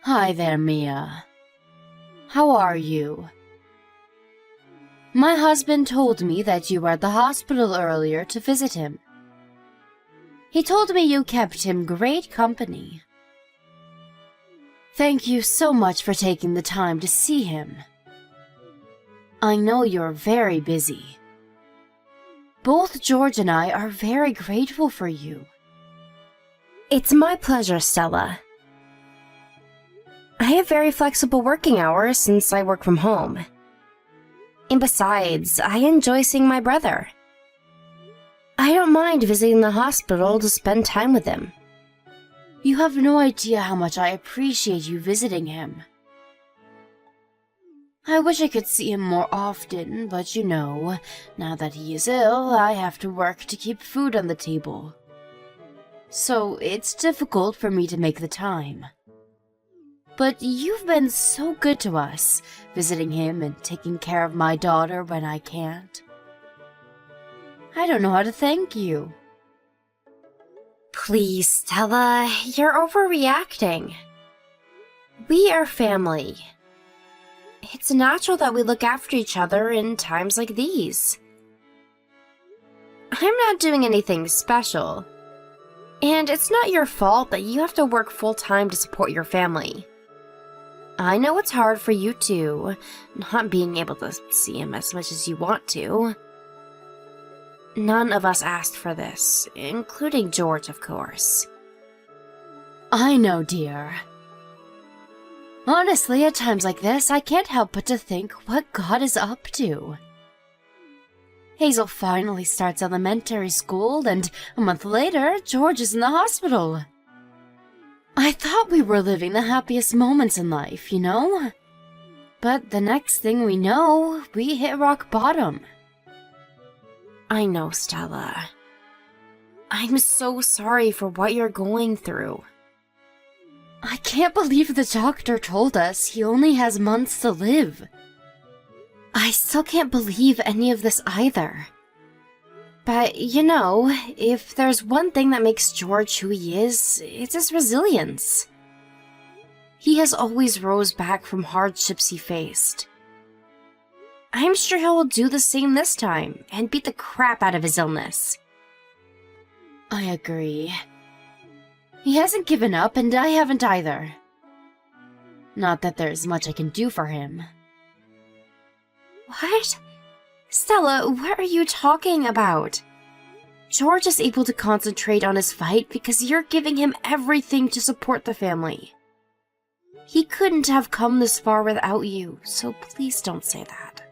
Hi there, Mia. How are you? My husband told me that you were at the hospital earlier to visit him. He told me you kept him great company. Thank you so much for taking the time to see him. I know you're very busy. Both George and I are very grateful for you. It's my pleasure, Stella. I have very flexible working hours since I work from home. And besides, I enjoy seeing my brother. I don't mind visiting the hospital to spend time with him. You have no idea how much I appreciate you visiting him. I wish I could see him more often, but now that he is ill, I have to work to keep food on the table. So it's difficult for me to make the time. But you've been so good to us, visiting him and taking care of my daughter when I can't. I don't know how to thank you. Please, Stella, you're overreacting. We are family. It's natural that we look after each other in times like these. I'm not doing anything special. And it's not your fault that you have to work full-time to support your family. I know it's hard for you too, not being able to see him as much as you want to. None of us asked for this, including George, of course. I know, dear. Honestly, at times like this, I can't help but to think what God is up to. Hazel finally starts elementary school, and a month later, George is in the hospital. I thought we were living the happiest moments in life, But the next thing we know, we hit rock bottom. I know, Stella. I'm so sorry for what you're going through. I can't believe the doctor told us he only has months to live. I still can't believe any of this either. But, if there's one thing that makes George who he is, it's his resilience. He has always rose back from hardships he faced. I'm sure he will do the same this time and beat the crap out of his illness. I agree. He hasn't given up, and I haven't either. Not that there's much I can do for him. What? Stella, what are you talking about? George is able to concentrate on his fight because you're giving him everything to support the family. He couldn't have come this far without you, so please don't say that.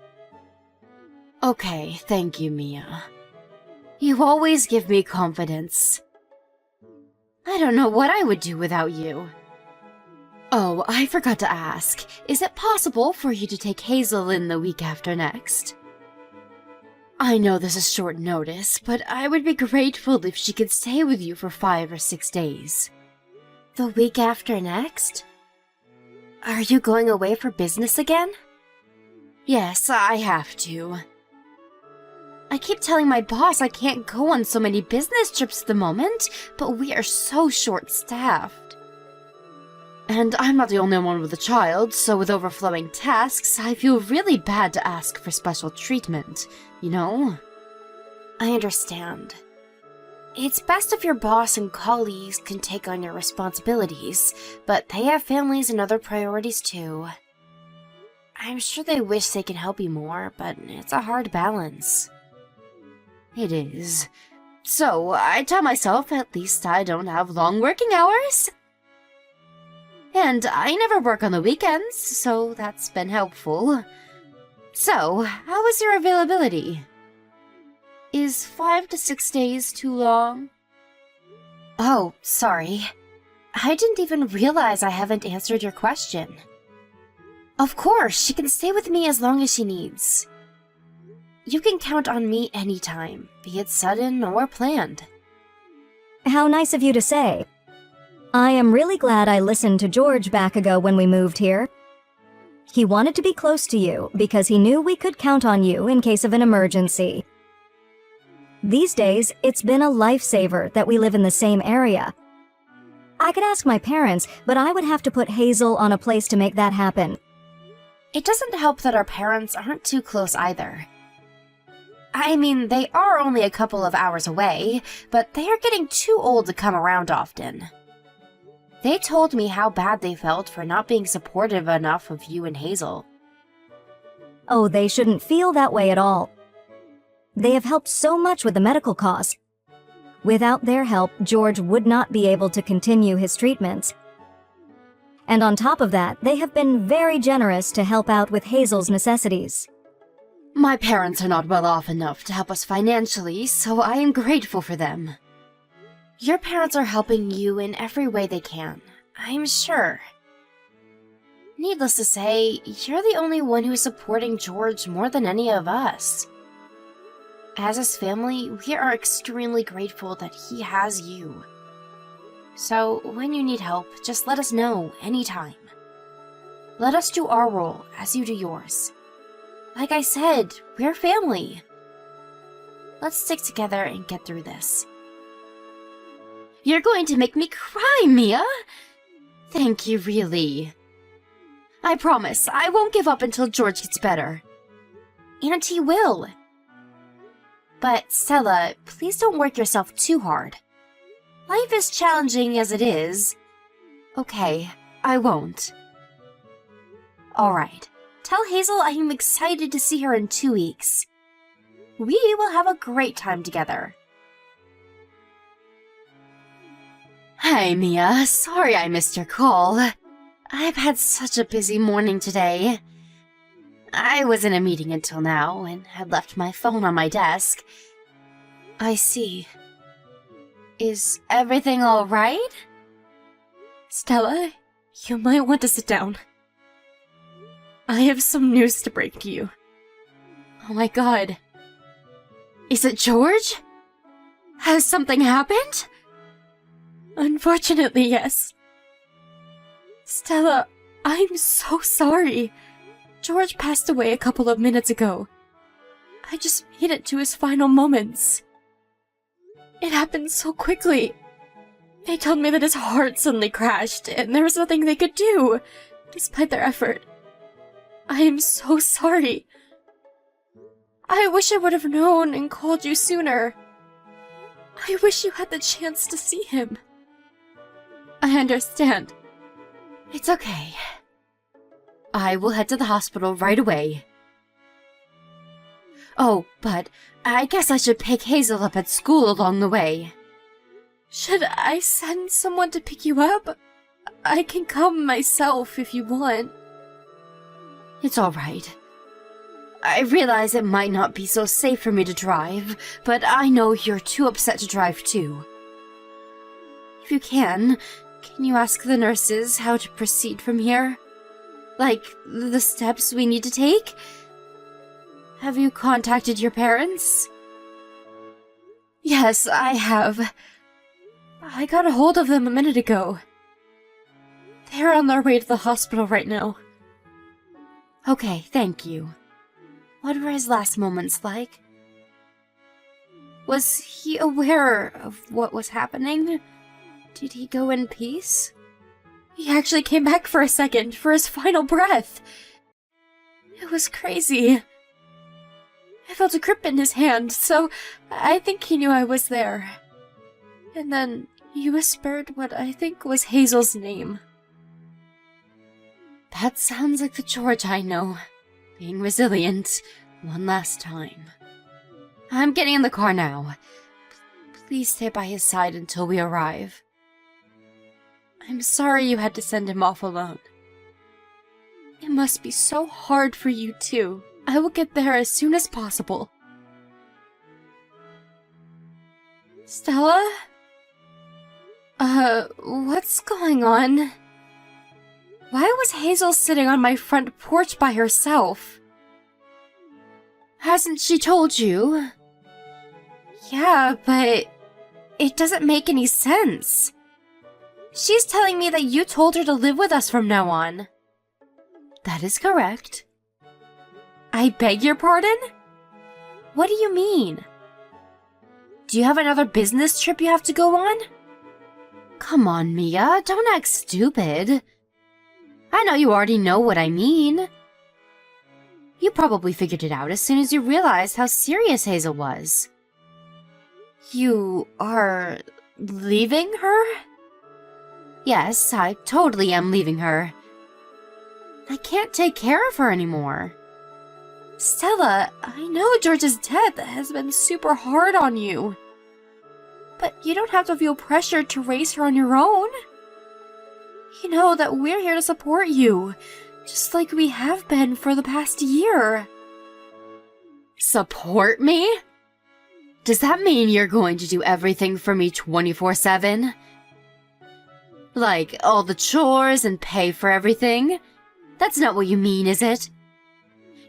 Okay, thank you, Mia. You always give me confidence. I don't know what I would do without you. Oh, I forgot to ask. Is it possible for you to take Hazel in the week after next? I know this is short notice, but I would be grateful if she could stay with you for 5 or 6 days. The week after next? Are you going away for business again? Yes, I have to. I keep telling my boss I can't go on so many business trips at the moment, but we are so short-staffed. And I'm not the only one with a child, so with overflowing tasks, I feel really bad to ask for special treatment, I understand. It's best if your boss and colleagues can take on your responsibilities, but they have families and other priorities too. I'm sure they wish they could help you more, but it's a hard balance. It is. So, I tell myself at least I don't have long working hours. And I never work on the weekends, so that's been helpful. So, how is your availability? Is 5 to 6 days too long? Oh, sorry. I didn't even realize I haven't answered your question. Of course, she can stay with me as long as she needs. You can count on me anytime, be it sudden or planned. How nice of you to say. I am really glad I listened to George back ago when we moved here. He wanted to be close to you because he knew we could count on you in case of an emergency. These days, it's been a lifesaver that we live in the same area. I could ask my parents, but I would have to put Hazel on a place to make that happen. It doesn't help that our parents aren't too close either. I mean, they are only a couple of hours away, but they are getting too old to come around often. They told me how bad they felt for not being supportive enough of you and Hazel. Oh, they shouldn't feel that way at all. They have helped so much with the medical costs. Without their help, George would not be able to continue his treatments. And on top of that, they have been very generous to help out with Hazel's necessities. My parents are not well off enough to help us financially, so I am grateful for them. Your parents are helping you in every way they can, I'm sure. Needless to say, you're the only one who is supporting George more than any of us. As his family, we are extremely grateful that he has you. So, when you need help, just let us know anytime. Let us do our role as you do yours. Like I said, we're family. Let's stick together and get through this. You're going to make me cry, Mia! Thank you, really. I promise, I won't give up until George gets better. And he will. But Stella, please don't work yourself too hard. Life is challenging as it is. Okay, I won't. Alright, tell Hazel I am excited to see her in 2 weeks. We will have a great time together. Hi, Mia. Sorry I missed your call. I've had such a busy morning today. I was in a meeting until now and had left my phone on my desk. I see. Is everything all right? Stella, you might want to sit down. I have some news to break to you. Oh my god. Is it George? Has something happened? Unfortunately, yes. Stella, I'm so sorry. George passed away a couple of minutes ago. I just made it to his final moments. It happened so quickly. They told me that his heart suddenly crashed and there was nothing they could do, despite their effort. I am so sorry. I wish I would have known and called you sooner. I wish you had the chance to see him. I understand. It's okay. I will head to the hospital right away. Oh, but I guess I should pick Hazel up at school along the way. Should I send someone to pick you up? I can come myself if you want. It's alright. I realize it might not be so safe for me to drive, but I know you're too upset to drive too. If you can you ask the nurses how to proceed from here? Like, the steps we need to take? Have you contacted your parents? Yes, I have. I got a hold of them a minute ago. They're on their way to the hospital right now. Okay, thank you. What were his last moments like? Was he aware of what was happening? Did he go in peace? He actually came back for a second, for his final breath. It was crazy. I felt a grip in his hand, so I think he knew I was there. And then he whispered what I think was Hazel's name. That sounds like the George I know. Being resilient one last time. I'm getting in the car now. Please stay by his side until we arrive. I'm sorry you had to send him off alone. It must be so hard for you too. I will get there as soon as possible. Stella? What's going on? Why was Hazel sitting on my front porch by herself? Hasn't she told you? Yeah, but it doesn't make any sense. She's telling me that you told her to live with us from now on. That is correct. I beg your pardon? What do you mean? Do you have another business trip you have to go on? Come on, Mia, don't act stupid. I know you already know what I mean. You probably figured it out as soon as you realized how serious Hazel was. You are leaving her? Yes, I totally am leaving her. I can't take care of her anymore. Stella, I know George's death has been super hard on you. But you don't have to feel pressured to raise her on your own. You know that we're here to support you, just like we have been for the past year. Support me? Does that mean you're going to do everything for me 24/7? Like, all the chores and pay for everything? That's not what you mean, is it?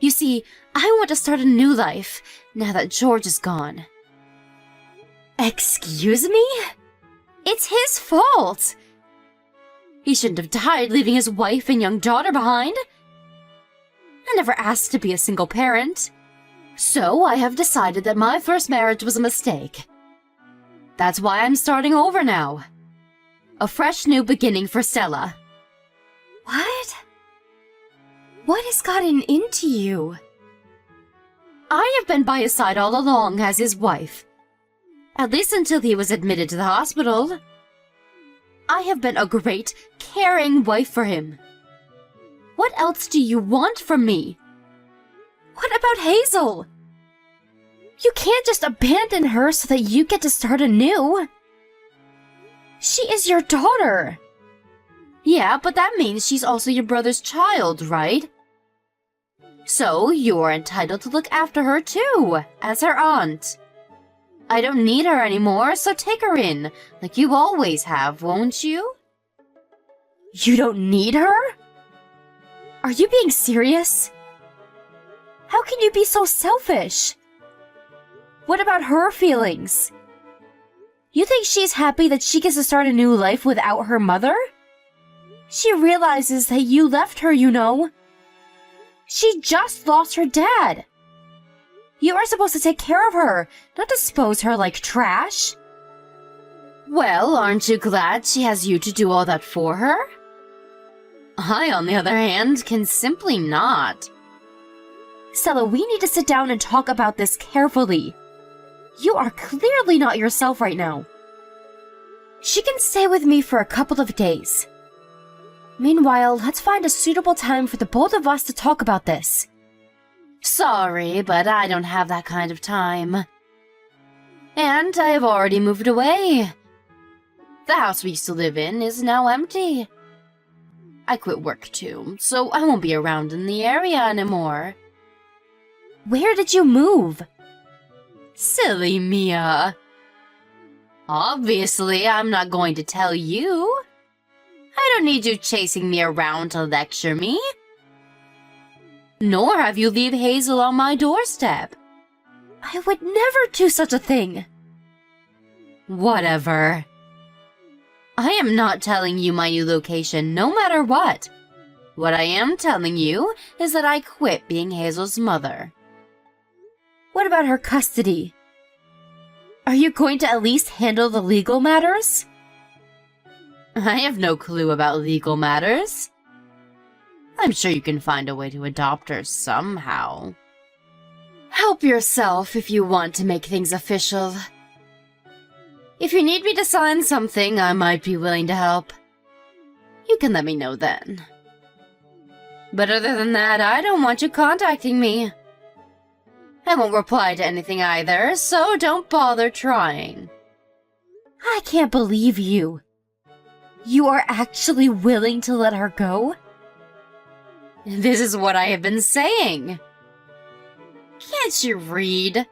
You see, I want to start a new life, now that George is gone. Excuse me? It's his fault! He shouldn't have died leaving his wife and young daughter behind. I never asked to be a single parent. So I have decided that my first marriage was a mistake. That's why I'm starting over now. A fresh new beginning for Stella. What? What has gotten into you? I have been by his side all along as his wife. At least until he was admitted to the hospital. I have been a great, caring wife for him. What else do you want from me? What about Hazel? You can't just abandon her so that you get to start anew. She is your daughter. Yeah, but that means she's also your brother's child, right? So you're entitled to look after her too, as her aunt. I don't need her anymore, so take her in, like you always have, won't you? You don't need her? Are you being serious? How can you be so selfish? What about her feelings? You think she's happy that she gets to start a new life without her mother? She realizes that you left her, you know. She just lost her dad. You are supposed to take care of her, not dispose her like trash. Well, aren't you glad she has you to do all that for her? I, on the other hand, can simply not. Stella, we need to sit down and talk about this carefully. You are clearly not yourself right now. She can stay with me for a couple of days. Meanwhile, let's find a suitable time for the both of us to talk about this. Sorry, but I don't have that kind of time. And I have already moved away. The house we used to live in is now empty. I quit work too, so I won't be around in the area anymore. Where did you move? Silly Mia. Obviously, I'm not going to tell you. I don't need you chasing me around to lecture me. Nor have you leave Hazel on my doorstep. I would never do such a thing. Whatever. I am not telling you my new location no matter what. What I am telling you is that I quit being Hazel's mother. What about her custody? Are you going to at least handle the legal matters? I have no clue about legal matters. I'm sure you can find a way to adopt her somehow. Help yourself if you want to make things official. If you need me to sign something, I might be willing to help. You can let me know then. But other than that, I don't want you contacting me. I won't reply to anything either, so don't bother trying. I can't believe you. You are actually willing to let her go? This is what I have been saying. Can't you read?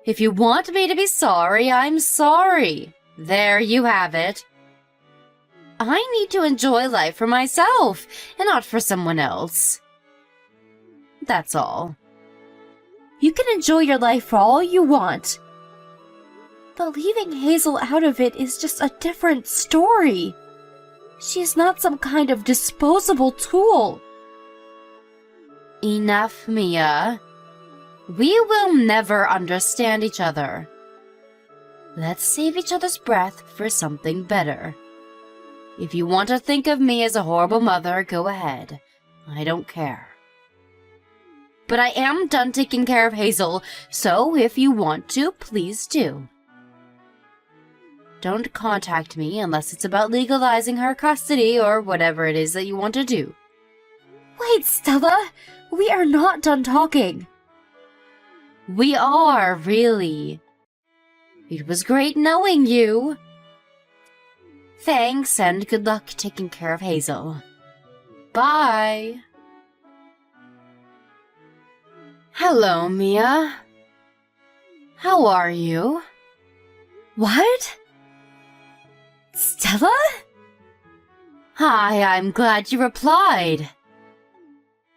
If you want me to be sorry, I'm sorry. There you have it. I need to enjoy life for myself, and not for someone else. That's all. You can enjoy your life for all you want. But leaving Hazel out of it is just a different story. She's not some kind of disposable tool. Enough, Mia. We will never understand each other. let's save each other's breath for something better. If you want to think of me as a horrible mother, go ahead. I don't care. But I am done taking care of Hazel, so if you want to, please do. Don't contact me unless it's about legalizing her custody or whatever it is that you want to do. Wait, Stella! We are not done talking. We are, really. It was great knowing you. Thanks, and good luck taking care of Hazel. Bye. Hello, Mia. How are you? What? Stella? Hi, I'm glad you replied.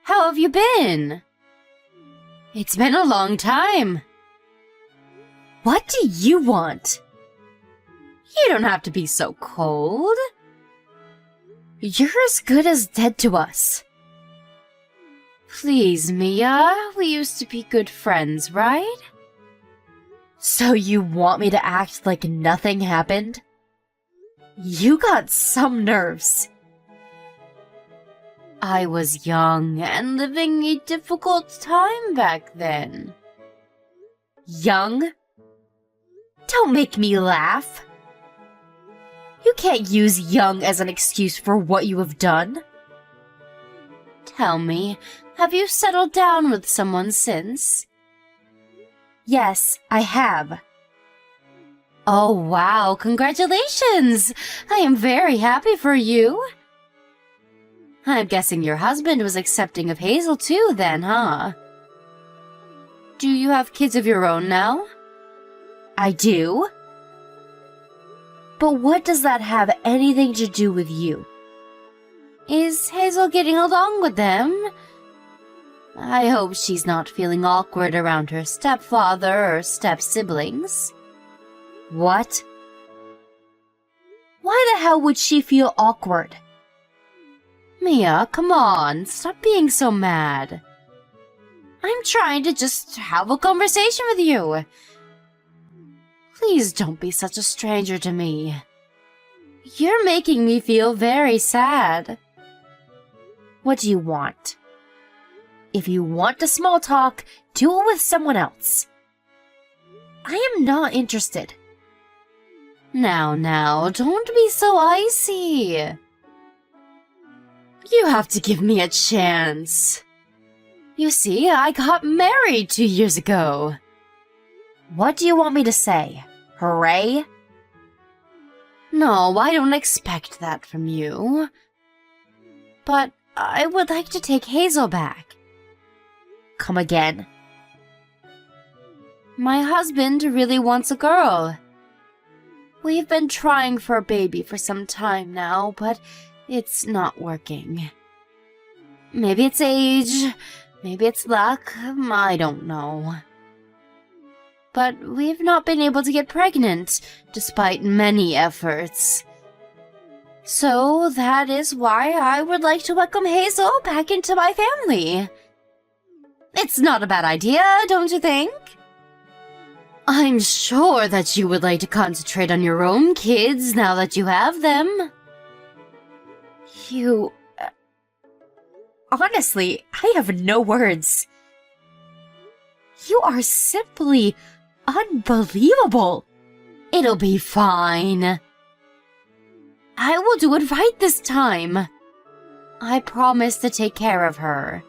How have you been? It's been a long time. What do you want? You don't have to be so cold. You're as good as dead to us. Please, Mia, we used to be good friends, right? So you want me to act like nothing happened? You got some nerves. I was young and living a difficult time back then. Young? Don't make me laugh. You can't use young as an excuse for what you have done. Tell me, have you settled down with someone since? Yes, I have. Oh wow, congratulations! I am very happy for you. I'm guessing your husband was accepting of Hazel too then, huh? Do you have kids of your own now? I do? But what does that have anything to do with you? Is Hazel getting along with them? I hope she's not feeling awkward around her stepfather or step-siblings. What? Why the hell would she feel awkward? Mia, come on, stop being so mad. I'm trying to just have a conversation with you. Please don't be such a stranger to me. You're making me feel very sad. What do you want? If you want to small talk, do it with someone else. I am not interested. Now, don't be so icy. You have to give me a chance. You see, I got married 2 years ago. What do you want me to say? Hooray? No, I don't expect that from you. But I would like to take Hazel back. Come again. My husband really wants a girl. We've been trying for a baby for some time now, but it's not working. Maybe it's age, maybe it's luck, I don't know. But we've not been able to get pregnant, despite many efforts. So that is why I would like to welcome Hazel back into my family. It's not a bad idea, don't you think? I'm sure that you would like to concentrate on your own kids now that you have them. You... honestly, I have no words. You are simply unbelievable. It'll be fine. I will do it right this time. I promise to take care of her.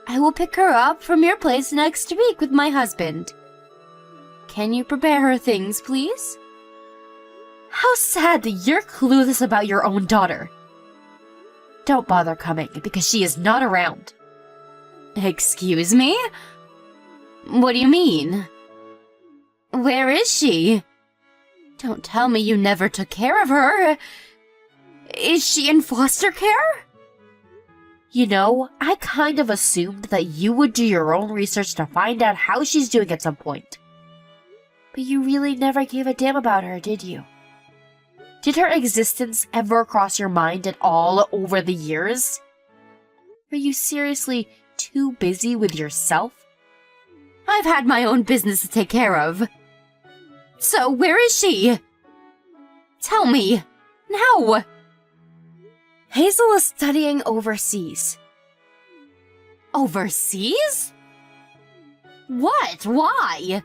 I will pick her up from your place next week with my husband. Can you prepare her things, please? How sad that you're clueless about your own daughter. Don't bother coming, because she is not around. Excuse me? What do you mean? Where is she? Don't tell me you never took care of her. Is she in foster care? You know, I kind of assumed that you would do your own research to find out how she's doing at some point. But you really never gave a damn about her, did you? Did her existence ever cross your mind at all over the years? Are you seriously too busy with yourself? I've had my own business to take care of. So, where is she? Tell me. Now! Hazel is studying overseas. Overseas? What? Why?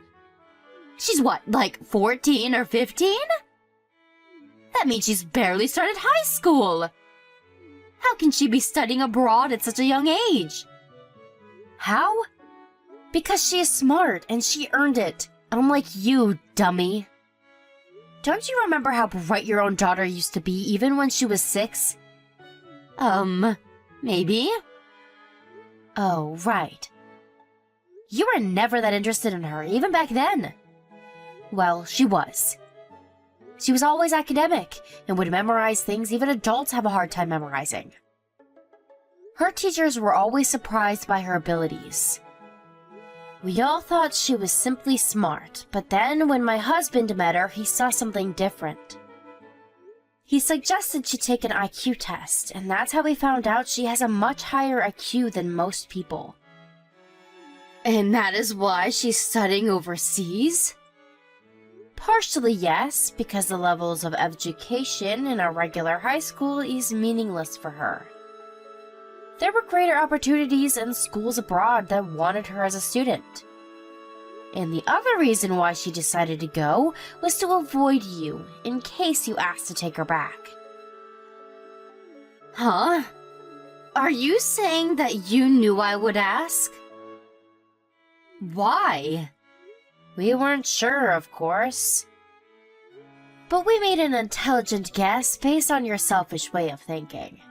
She's what, like 14 or 15? That means she's barely started high school. How can she be studying abroad at such a young age? How? Because she is smart and she earned it. Unlike you, dummy. Don't you remember how bright your own daughter used to be even when she was 6? Maybe. Oh, right. You were never that interested in her, even back then. Well, she was. She was always academic and would memorize things even adults have a hard time memorizing. Her teachers were always surprised by her abilities. We all thought she was simply smart, but then when my husband met her, he saw something different. He suggested she take an IQ test, and that's how we found out she has a much higher IQ than most people. And that is why she's studying overseas? Partially yes, because the levels of education in a regular high school is meaningless for her. There were greater opportunities in schools abroad that wanted her as a student. And the other reason why she decided to go was to avoid you, in case you asked to take her back. Huh? Are you saying that you knew I would ask? Why? We weren't sure, of course. But we made an intelligent guess based on your selfish way of thinking.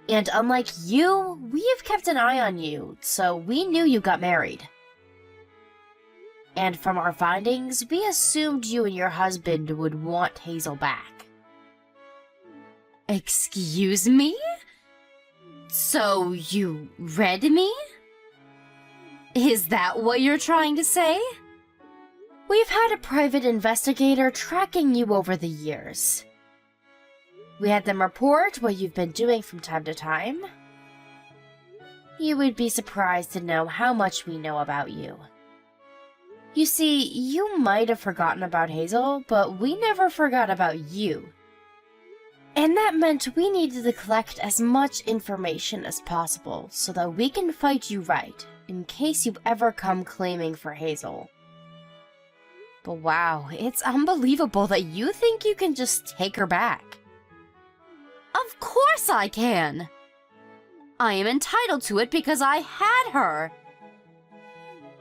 And unlike you, we have kept an eye on you, so we knew you got married. And from our findings, we assumed you and your husband would want Hazel back. Excuse me? So you read me? Is that what you're trying to say? We've had a private investigator tracking you over the years. We had them report what you've been doing from time to time. You would be surprised to know how much we know about you. You see, you might have forgotten about Hazel, but we never forgot about you. And that meant we needed to collect as much information as possible so that we can fight you right, in case you ever come claiming for Hazel. But wow, it's unbelievable that you think you can just take her back. Of course I can! I am entitled to it because I had her.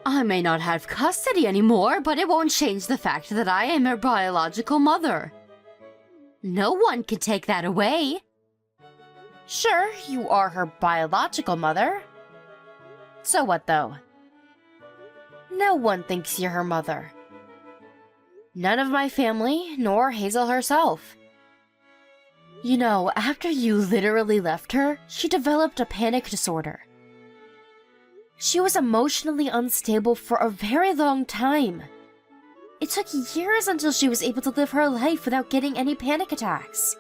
I may not have custody anymore, but it won't change the fact that I am her biological mother. No one can take that away. Sure, you are her biological mother. So what, though? No one thinks you're her mother. None of my family, nor Hazel herself. You know, after you literally left her, she developed a panic disorder. She was emotionally unstable for a very long time. It took years until she was able to live her life without getting any panic attacks.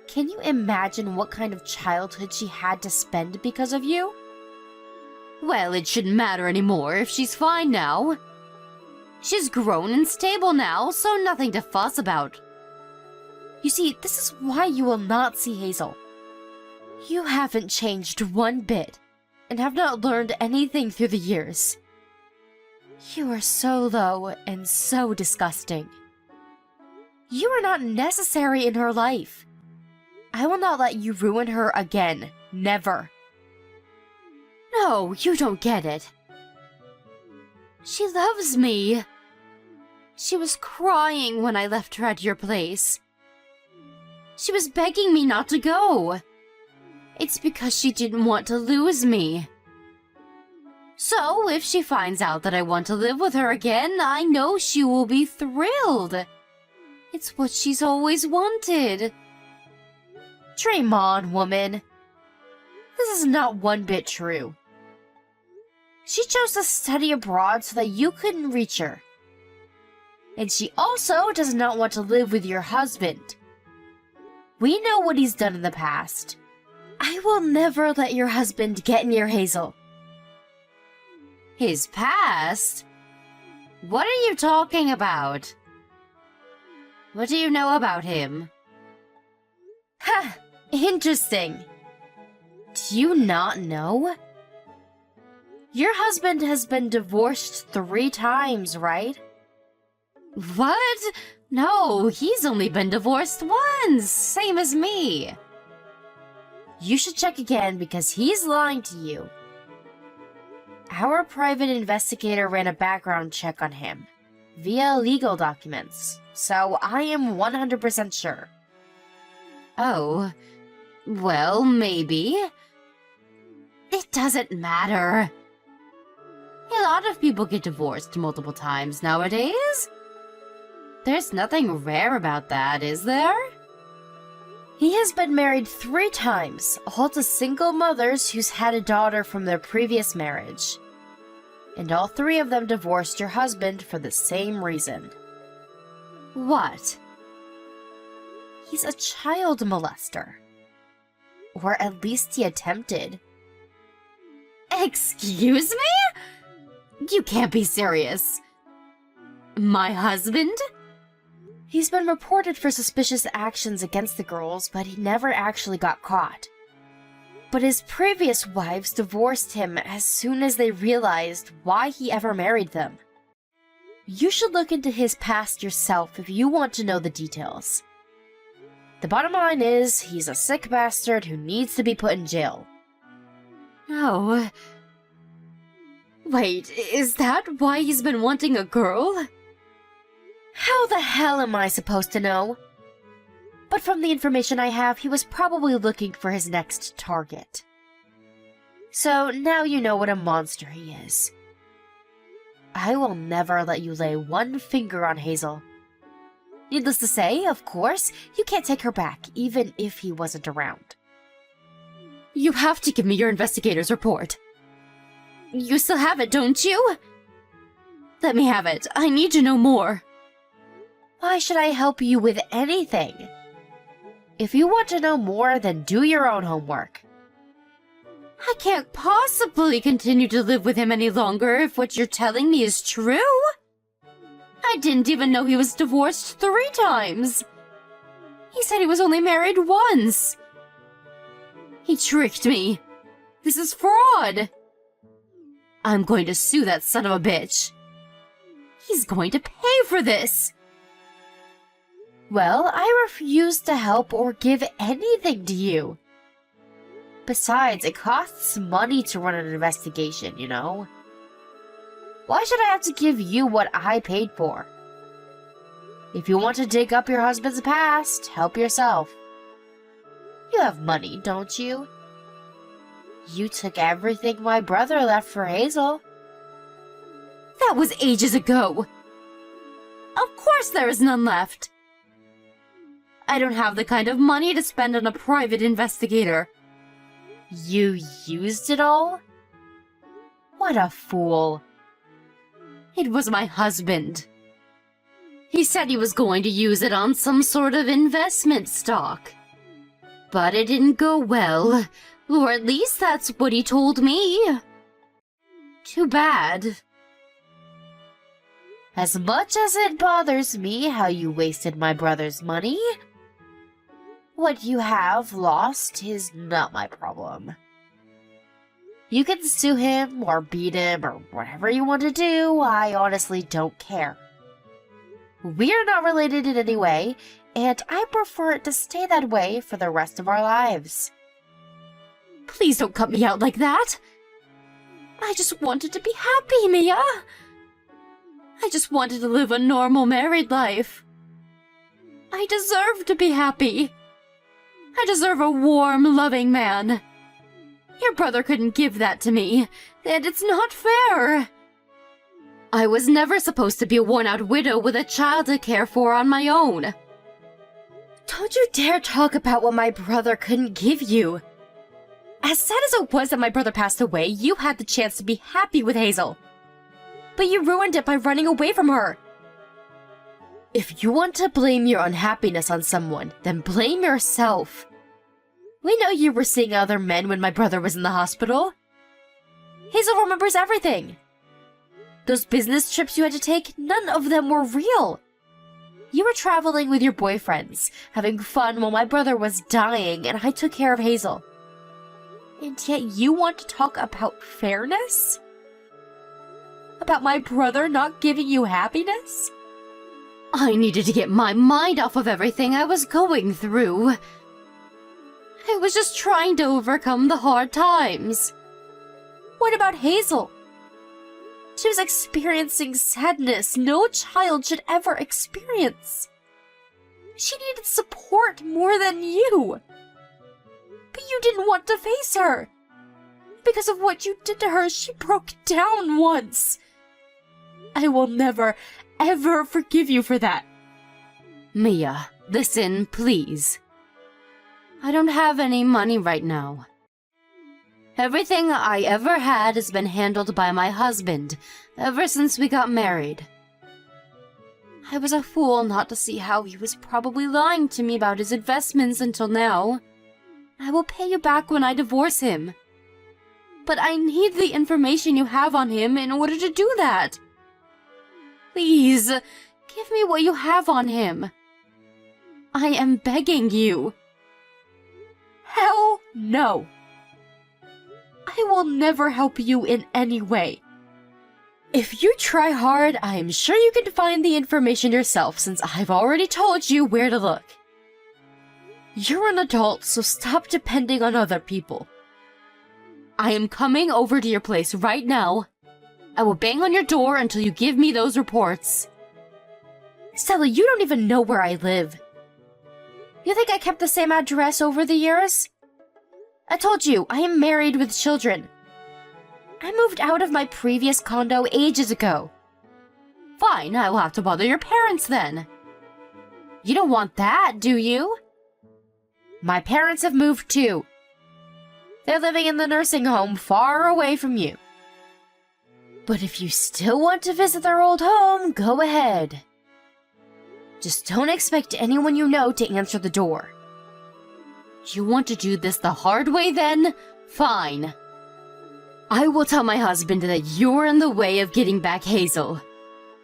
Can you imagine what kind of childhood she had to spend because of you? Well, it shouldn't matter anymore if she's fine now. She's grown and stable now, so nothing to fuss about. You see, this is why you will not see Hazel. You haven't changed one bit, and have not learned anything through the years. You are so low and so disgusting. You are not necessary in her life. I will not let you ruin her again. Never. No, you don't get it. She loves me. She was crying when I left her at your place. She was begging me not to go. It's because she didn't want to lose me. So, if she finds out that I want to live with her again, I know she will be thrilled. It's what she's always wanted. Dream on, woman. This is not one bit true. She chose to study abroad so that you couldn't reach her. And she also does not want to live with your husband. We know what he's done in the past. I will never let your husband get near Hazel. His past? What are you talking about? What do you know about him? Ha! Interesting. Do you not know? Your husband has been divorced 3 times, right? What? No, he's only been divorced once, same as me. You should check again because he's lying to you. Our private investigator ran a background check on him, via legal documents, so I am 100% sure. Oh, well, maybe. It doesn't matter. A lot of people get divorced multiple times nowadays. There's nothing rare about that, is there? He has been married 3 times, all to single mothers who's had a daughter from their previous marriage. And all 3 of them divorced your husband for the same reason. What? He's a child molester. Or at least he attempted. Excuse me? You can't be serious. My husband? He's been reported for suspicious actions against the girls, but he never actually got caught. But his previous wives divorced him as soon as they realized why he ever married them. You should look into his past yourself if you want to know the details. The bottom line is, he's a sick bastard who needs to be put in jail. Oh. Wait, is that why he's been wanting a girl? How the hell am I supposed to know? But from the information I have, he was probably looking for his next target. So now you know what a monster he is. I will never let you lay one finger on Hazel. Needless to say, of course, you can't take her back, even if he wasn't around. You have to give me your investigator's report. You still have it, don't you? Let me have it. I need to know more. Why should I help you with anything? If you want to know more, then do your own homework. I can't possibly continue to live with him any longer if what you're telling me is true. I didn't even know he was divorced 3 times. He said he was only married once. He tricked me. This is fraud. I'm going to sue that son of a bitch. He's going to pay for this. Well, I refuse to help or give anything to you. Besides, it costs money to run an investigation, you know? Why should I have to give you what I paid for? If you want to dig up your husband's past, help yourself. You have money, don't you? You took everything my brother left for Hazel. That was ages ago. Of course there is none left. I don't have the kind of money to spend on a private investigator. You used it all? What a fool. It was my husband. He said he was going to use it on some sort of investment stock. But it didn't go well, or at least that's what he told me. Too bad. As much as it bothers me how you wasted my brother's money, what you have lost is not my problem. You can sue him or beat him or whatever you want to do, I honestly don't care. We're not related in any way, and I prefer it to stay that way for the rest of our lives. Please don't cut me out like that. I just wanted to be happy, Mia. I just wanted to live a normal married life. I deserve to be happy. I deserve a warm, loving man. Your brother couldn't give that to me, and it's not fair. I was never supposed to be a worn-out widow with a child to care for on my own. Don't you dare talk about what my brother couldn't give you. As sad as it was that my brother passed away, you had the chance to be happy with Hazel. But you ruined it by running away from her. If you want to blame your unhappiness on someone, then blame yourself. We know you were seeing other men when my brother was in the hospital. Hazel remembers everything. Those business trips you had to take, none of them were real. You were traveling with your boyfriends, having fun while my brother was dying, and I took care of Hazel. And yet you want to talk about fairness? About my brother not giving you happiness? I needed to get my mind off of everything I was going through. I was just trying to overcome the hard times. What about Hazel? She was experiencing sadness no child should ever experience. She needed support more than you. But you didn't want to face her. Because of what you did to her, she broke down once. I will never, ever forgive you for that. Mia, listen, please. I don't have any money right now. Everything I ever had has been handled by my husband ever since we got married. I was a fool not to see how he was probably lying to me about his investments until now. I will pay you back when I divorce him. But I need the information you have on him in order to do that. Please, give me what you have on him. I am begging you. Hell no. I will never help you in any way. If you try hard, I am sure you can find the information yourself since I've already told you where to look. You're an adult, so stop depending on other people. I am coming over to your place right now. I will bang on your door until you give me those reports. Stella, you don't even know where I live. You think I kept the same address over the years? I told you, I am married with children. I moved out of my previous condo ages ago. Fine, I will have to bother your parents then. You don't want that, do you? My parents have moved too. They're living in the nursing home far away from you. But if you still want to visit their old home, go ahead. Just don't expect anyone you know to answer the door. You want to do this the hard way then? Fine. I will tell my husband that you're in the way of getting back Hazel.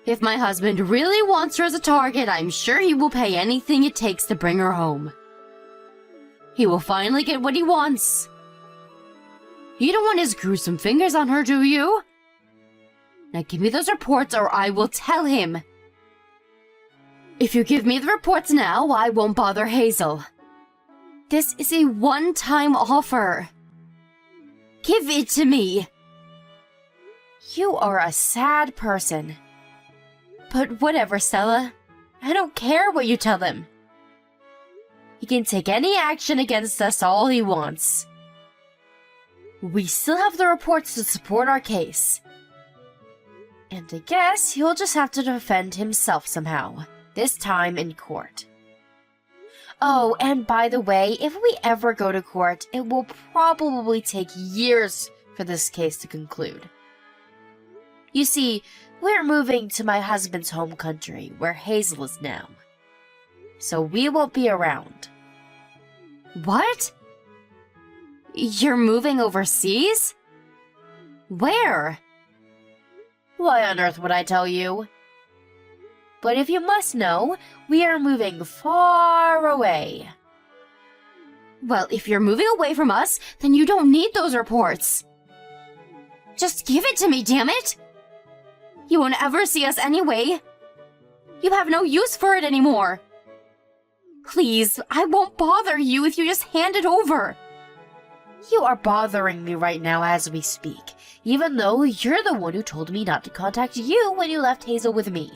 If my husband really wants her as a target, I'm sure he will pay anything it takes to bring her home. He will finally get what he wants. You don't want his gruesome fingers on her, do you? Now give me those reports or I will tell him. If you give me the reports now, I won't bother Hazel. This is a one-time offer. Give it to me. You are a sad person. But whatever, Stella. I don't care what you tell him. He can take any action against us all he wants. We still have the reports to support our case. And I guess he'll just have to defend himself somehow, this time in court. Oh, and by the way, if we ever go to court, it will probably take years for this case to conclude. You see, we're moving to my husband's home country, where Hazel is now. So we won't be around. What? You're moving overseas? Where? Why on earth would I tell you? But if you must know, we are moving far away. Well, if you're moving away from us, then you don't need those reports. Just give it to me, damn it! You won't ever see us anyway. You have no use for it anymore. Please, I won't bother you if you just hand it over. You are bothering me right now as we speak, even though you're the one who told me not to contact you when you left Hazel with me.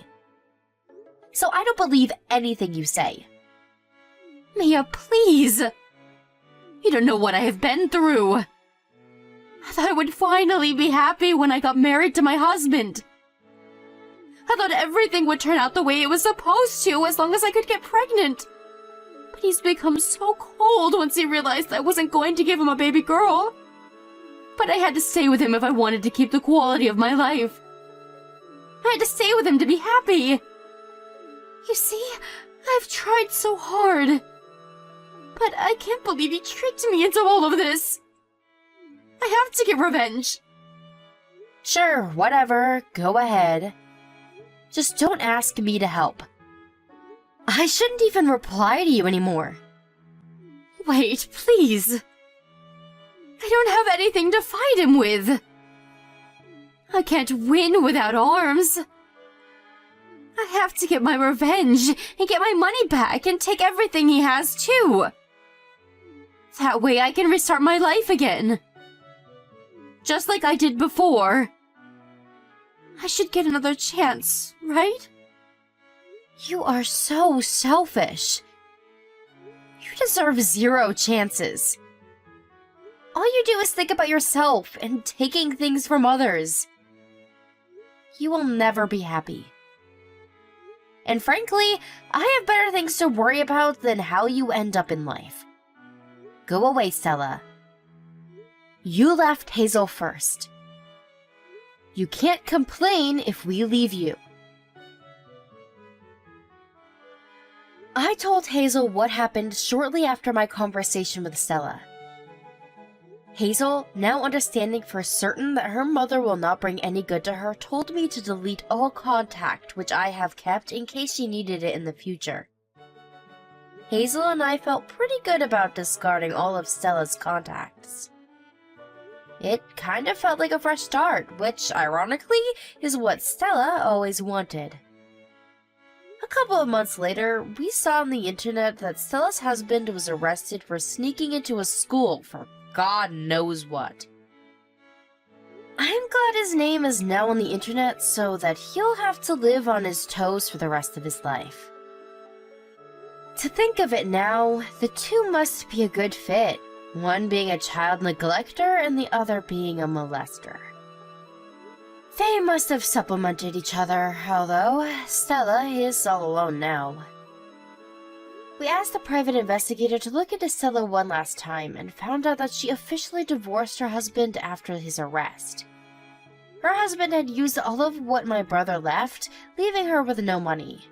So I don't believe anything you say. Mia, please! You don't know what I have been through. I thought I would finally be happy when I got married to my husband. I thought everything would turn out the way it was supposed to as long as I could get pregnant. But he's become so cold once he realized I wasn't going to give him a baby girl. But I had to stay with him if I wanted to keep the quality of my life. I had to stay with him to be happy. You see, I've tried so hard. But I can't believe he tricked me into all of this. I have to get revenge. Sure, whatever, go ahead. Just don't ask me to help. I shouldn't even reply to you anymore. Wait, please. I don't have anything to fight him with. I can't win without arms. I have to get my revenge and get my money back and take everything he has too. That way I can restart my life again. Just like I did before. I should get another chance, right? You are so selfish. You deserve 0 chances. All you do is think about yourself and taking things from others. You will never be happy. And frankly, I have better things to worry about than how you end up in life. Go away, Stella. You left Hazel first. You can't complain if we leave you. I told Hazel what happened shortly after my conversation with Stella. Hazel, now understanding for certain that her mother will not bring any good to her, told me to delete all contact which I have kept in case she needed it in the future. Hazel and I felt pretty good about discarding all of Stella's contacts. It kind of felt like a fresh start, which, ironically, is what Stella always wanted. A couple of months later, we saw on the internet that Stella's husband was arrested for sneaking into a school for God knows what. I'm glad his name is now on the internet so that he'll have to live on his toes for the rest of his life. To think of it now, the two must be a good fit, one being a child neglector and the other being a molester. They must have supplemented each other, although Stella is all alone now. We asked the private investigator to look into Stella one last time and found out that she officially divorced her husband after his arrest. Her husband had used all of what my brother left, leaving her with no money.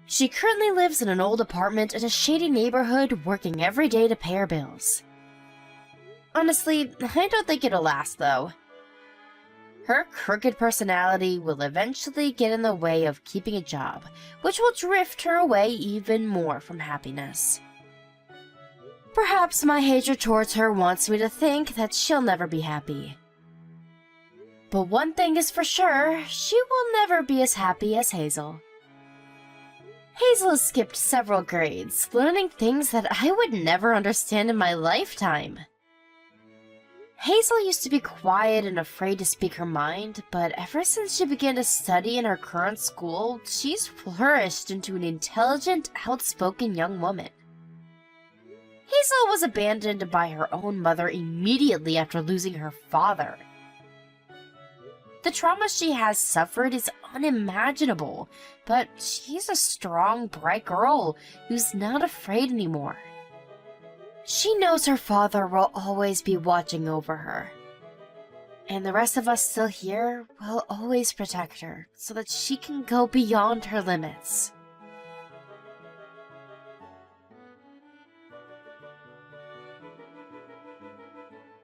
She currently lives in an old apartment in a shady neighborhood, working every day to pay her bills. Honestly, I don't think it'll last, though. Her crooked personality will eventually get in the way of keeping a job, which will drift her away even more from happiness. Perhaps my hatred towards her wants me to think that she'll never be happy. But one thing is for sure, she will never be as happy as Hazel. Hazel has skipped several grades, learning things that I would never understand in my lifetime. Hazel used to be quiet and afraid to speak her mind, but ever since she began to study in her current school, she's flourished into an intelligent, outspoken young woman. Hazel was abandoned by her own mother immediately after losing her father. The trauma she has suffered is unimaginable, but she's a strong, bright girl who's not afraid anymore. She knows her father will always be watching over her. And the rest of us still here will always protect her so that she can go beyond her limits.